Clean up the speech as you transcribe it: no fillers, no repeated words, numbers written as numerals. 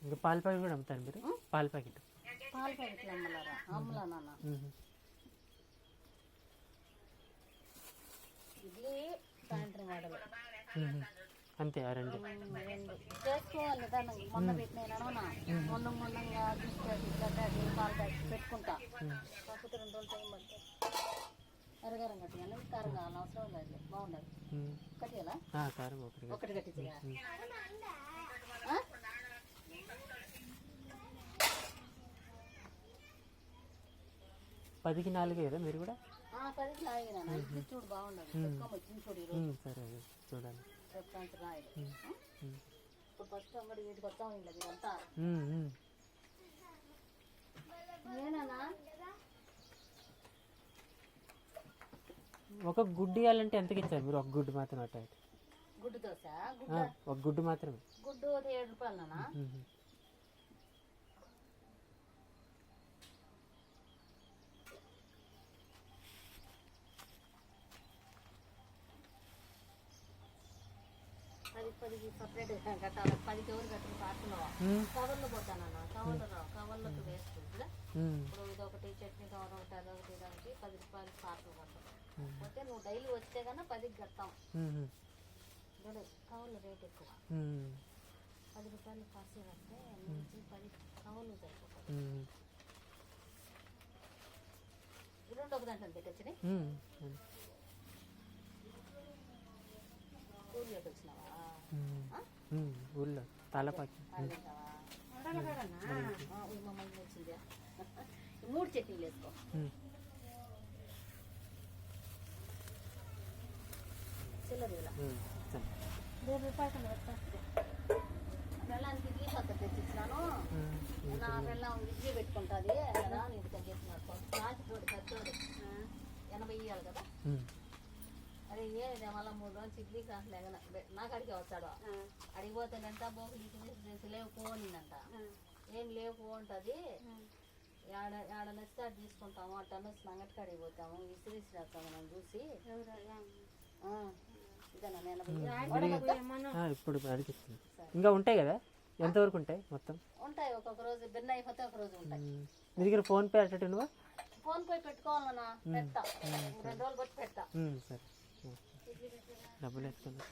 ఇంకా పాల ప్యాకెట్ కూడా అమ్ముతారు మీరు? పాల ప్యాకెట్ అమ్మలా నాన్న. ఇది సాయంత్రం వాడలు అంతే. ఆ రెండు చేసుకోవాలి దాన్ని. మొన్న పెట్టినా మొన్నంగా తీసుకెళ్ళి అది పాల ప్యాకెట్ పెట్టుకుంటా. కాకపోతే 2 రోజులు టైం పడుతుంది. అరగారం కట్టియాలి. కారం కావాలి, అవసరం లేదు. బాగుండదు. కట్టియాలా? కారం ఒకటి కట్టించా. 10కి 4 కదా మీరు కూడా? 10కి 4 చూడు బాగుండదు. వచ్చింది చూడు ఈరోజు. సరే చూడాలి. ఇప్పుడు ఫస్ట్ అంగడి వీటికి వస్తాం. ఇలా మీరంతా నేనా ఒక గుడ్డు ఇవ్వాలంటే ఎంతకి ఇచ్చారు మీరు? ఒక గుడ్డు మాత్రం అట్ట? గుడ్డు దోశ ఒక గుడ్డు మాత్రమే. గుడ్డు 7 రూపాయలు నాన్న. పదికి సపరేట్ కట్టాలి. 10కి ఎవరు కట్టిన పార్సల్ కవర్లో పోతానన్నా. కవర్లోకి వేసుకుంటా. ఇప్పుడు ఇదొకటి చట్నీ కవర్ ఒకటి, అదొకటి, ఇదొకటి 10 రూపాయలు పార్సల్ కట్టాలి. అయితే నువ్వు డైలీ వస్తే కన్నా 10కి కడతాం. కవర్లు రేట్ ఎక్కువ. 10 రూపాయలు పార్సల్ కడితే 10 కవర్లు సరిపోతుంది. రెండు ఒక దాంట్లో పెట్టొచ్చి ఊళ్ళోకి వచ్చినావా? ఊళ్ళో తాళపాకి. మమ్మల్ని వచ్చింది. 3 చట్నీలు వేసుకో. చిల్లర 2 రూపాయలు కన్నా పెట్టా. బెల్లానికి ఇడ్లీ పక్కన తెచ్చిచ్చినాను. నా బెల్లం ఇడ్లీ పెట్టుకుంటుంది కదా. నీకు తగ్గిస్తున్నారు. రాజుతోడు పెద్దోడు 80 ఇవ్వాలి కదా. అరే మళ్ళీ 3 రోజులు ఇడ్లీ కాస్త లేక నాకు అడిగి వస్తాడు. అడిగిపోతానంట బోకు లేవు పోనిందంట. ఏం లేవు పో ఉంటుంది. ఆడ నచ్చితే అది తీసుకుంటాము. అట్ట వచ్చి అంగటికి అడిగిపోతాము. ఇసిరిస్తాము మనం చూసి. ఇప్పుడు ఇంకా ఉంటాయి కదా? ఎంతవరకు ఉంటాయి మొత్తం? ఉంటాయి. ఒక్కొక్క రోజు బిన్న అయిపోతే ఒక రోజు ఉంటాయి. మీ దగ్గర ఫోన్ పే అట్ట నువ్వు? ఫోన్ పే పెట్టుకోవాలన్నా. పెడతా. 2 రోజులు బట్టి పెడతా. సరే డబ్బులు వేసుకున్నా.